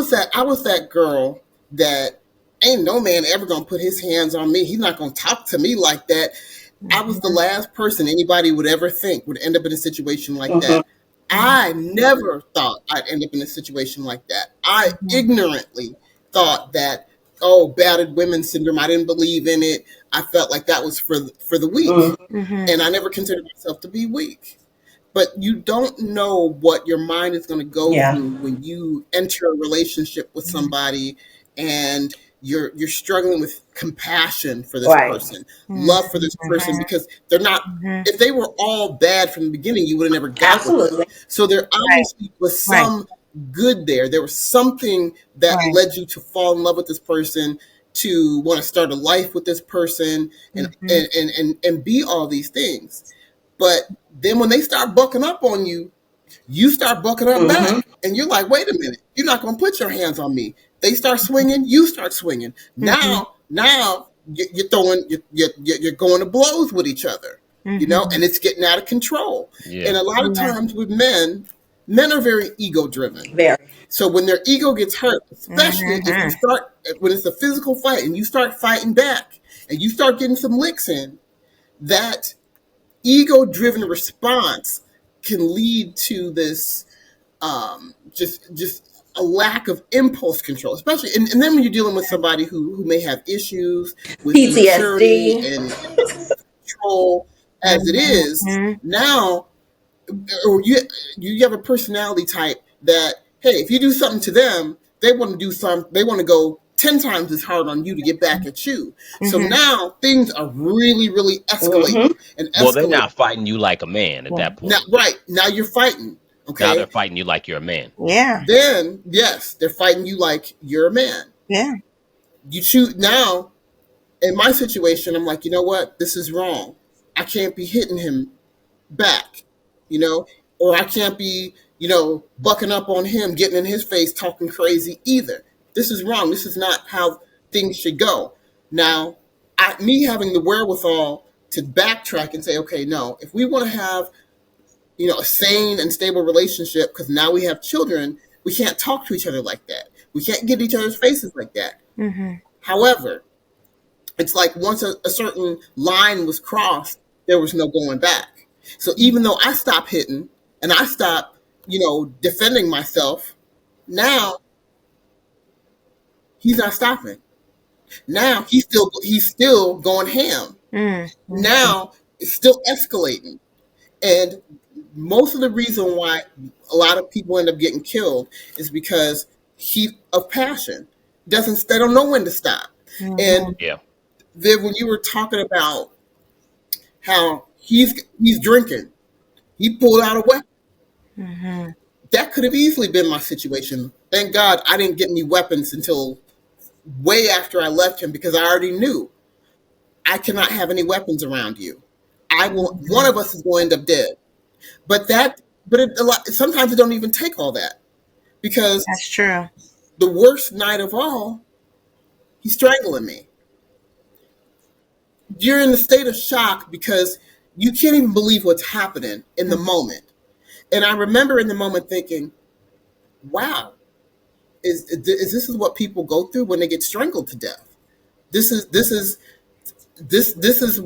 that girl that ain't no man ever gonna put his hands on me. He's not gonna talk to me like that. I was the Mhm. last person anybody would ever think would end up in a situation like Mhm. that. I never thought I'd end up in a situation like that. I Mhm. ignorantly thought that, oh, battered women syndrome. I didn't believe in it. I felt like that was for the weak, Mhm. Mhm. and I never considered myself to be weak. But you don't know what your mind is going to go Yeah. through when you enter a relationship with somebody and you're struggling with compassion for this Right. person, Mhm. love for this person, Mhm. because they're not. Mhm. If they were all bad from the beginning, you would have never got with them. Absolutely. So there Right. obviously was Right. some good there. There was something that Right. led you to fall in love with this person, to want to start a life with this person, and Mhm. and be all these things. But then when they start bucking up on you, you start bucking up Mhm. back. And you're like, wait a minute, you're not going to put your hands on me. They start swinging, you start swinging. Mhm. Now you're throwing, you're going to blows with each other, Mhm. and it's getting out of control. Yeah. And a lot of Yeah. times with men are very ego driven. Very. So when their ego gets hurt, especially if you Mhm. start, when it's a physical fight and you start fighting back and you start getting some licks in, that ego driven response can lead to this just a lack of impulse control, especially, and then when you're dealing with somebody who may have issues with maturity PTSD. and control as it is Mhm. now, or you have a personality type that, hey, if you do something to them, they want to go 10 times as hard on you to get back at you. So Mhm. now things are really, really Mhm. escalating and Well, they're escalating. not fighting you like a man at Yeah. that Now, point. right now you're fighting. Now they're Okay, fighting you like you're a man. Yeah. then yes, they're fighting you like you're a man. Yeah. You choose now. In my situation, I'm like, you know what? This is wrong. I can't be hitting him back, you know, or I can't be, bucking up on him, getting in his face, talking crazy either. This is wrong. This is not how things should go. Now, me having the wherewithal to backtrack and say, okay, no, if we want to have, a sane and stable relationship, because now we have children, we can't talk to each other like that. We can't get in each other's faces like that. Mhm. However, it's like once a certain line was crossed, there was no going back. So even though I stopped hitting and I stopped, defending myself, now he's not stopping. Now he's still going ham. Mhm. Now it's still escalating. And most of the reason why a lot of people end up getting killed is because heat of passion. Doesn't They don't know when to stop. And Mhm. Yeah. then when you were talking about how he's drinking, he pulled out a weapon. Mhm. That could have easily been my situation. Thank God I didn't get any weapons until way after I left him, because I already knew I cannot have any weapons around you. I will. One Mhm. of us is going to end up dead. A lot, sometimes it don't even take all that, because That's true. the worst night of all, he's strangling me. You're in a state of shock because you can't even believe what's happening in the Mhm. moment. And I remember in the moment thinking, "Wow, is this is what people go through when they get strangled to death? This is this is this is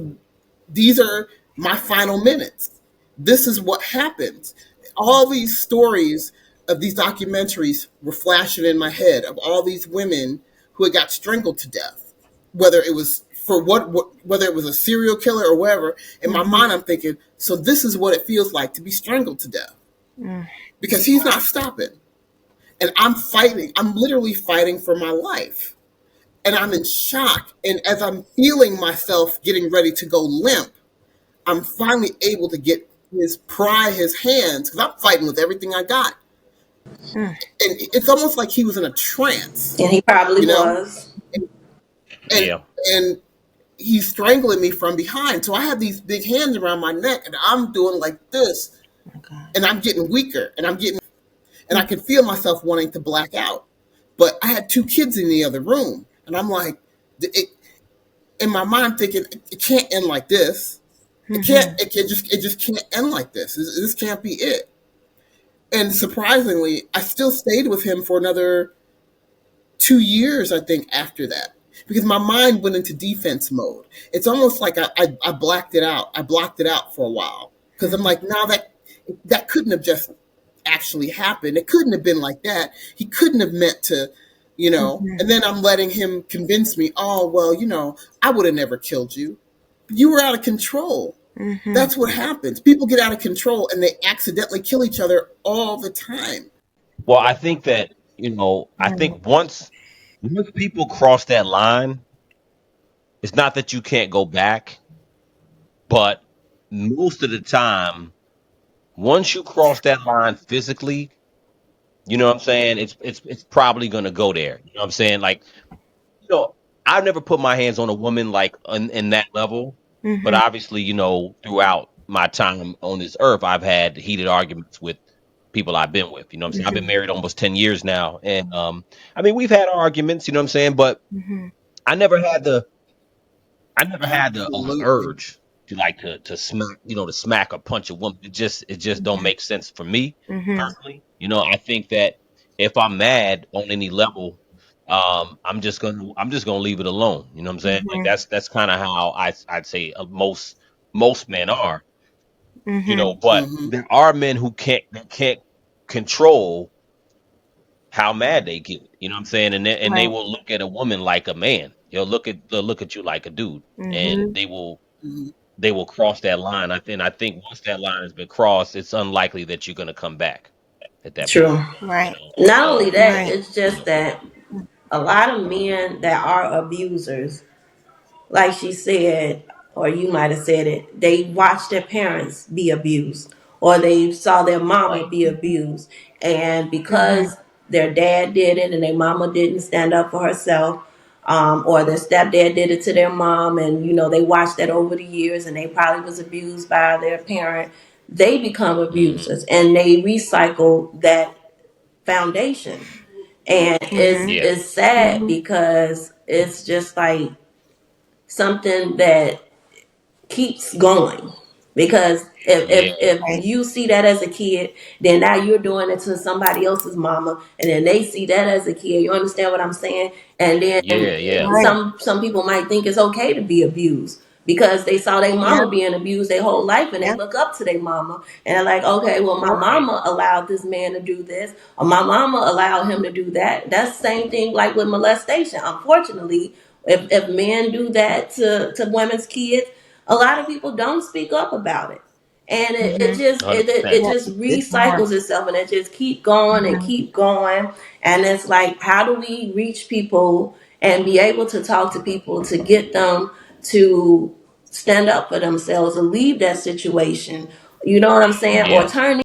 these are my final minutes. This is what happens." All these stories of these documentaries were flashing in my head of all these women who had got strangled to death, whether it was for whether it was a serial killer or whatever. In my Mhm. mind, I'm thinking, so this is what it feels like to be strangled to death, Mhm. because he's not stopping, and I'm fighting. I'm literally fighting for my life, and I'm in shock. And as I'm feeling myself getting ready to go limp, I'm finally able to get pry his hands, because I'm fighting with everything I got. Mhm. And it's almost like he was in a trance, And he probably you know, was. and Yeah. and he's strangling me from behind. So I have these big hands around my neck, and I'm doing like this, Oh my God. and I'm getting weaker, and I can feel myself wanting to black out. But I had two kids in the other room, and I'm like, it, in my mind, thinking it can't end like this. Mhm. It just can't end like this. This can't be it. And surprisingly, I still stayed with him for another 2 years, I think, after that, because my mind went into defense mode. It's almost like I blacked it out. I blocked it out for a while because I'm Mhm. like, no, that couldn't have just actually happened. It couldn't have been like that. He couldn't have meant to, you know. Mhm. And then I'm letting him convince me, oh, well, I would have never killed you. You were out of control. Mhm. That's what happens. People get out of control and they accidentally kill each other all the time. Well, I think that, I Mhm. think once people cross that line, it's not that you can't go back, but most of the time, once you cross that line physically, you know what I'm saying? It's probably gonna go there. You know what I'm saying? Like, you know, I've never put my hands on a woman like in that level, but Mhm. obviously, throughout my time on this earth, I've had heated arguments with people I've been with. You know what I'm saying? I've been Mhm. married almost 10 years now. And I mean, we've had arguments, you know what I'm saying? But Mhm. I never had the I never had the Absolutely. urge to like to smack, to smack or punch a woman. It just don't Mhm. make sense for me Mhm. personally. I think that if I'm mad on any level, I'm just gonna leave it alone. You know what I'm saying? Like Mhm. that's kind of how I'd say most men are. Mhm. But Hmm. there are men who can't control how mad they get. You know what I'm saying? And they Right. will look at a woman like a man. They'll look at you like a dude, and Mhm. they will cross that line. I think once that line has been crossed, it's unlikely that you're gonna come back at that point. True. Right. Not only So, that, Right. it's just that a lot of men that are abusers, like she said, or you might have said it, they watched their parents be abused, or they saw their mama right. be abused. And Mhm. because their dad did it and their mama didn't stand up for herself, or their stepdad did it to their mom, and they watched that over the years, and they probably was abused by their parent, they become Hmm. abusers and they recycle that foundation. And it's Mhm. Yeah. it's sad Mhm. because it's just like something that keeps going, because if, Yeah. if if Right. you see that as a kid, then now you're doing it to somebody else's mama, and then they see that as a kid. You understand what I'm saying? And then Yeah. Yeah. Right. some people might think it's okay to be abused because they saw their Yep. mama being abused their whole life, and they Yep. look up to their mama, and they're like, okay, well, my Yep. Right. mama allowed this man to do this, or my mama allowed him to do that. That's the same thing like with molestation. Unfortunately, if men do that to women's kids, a lot of people don't speak up about it, and it Mhm. just it, it, 100%. it Yep. just It, Yeah. recycles itself, and it just keep going and Mhm. keep going. And it's like, how do we reach people and be able to talk to people to get them to stand up for themselves and leave that situation, you know what I'm saying, or Yeah. turn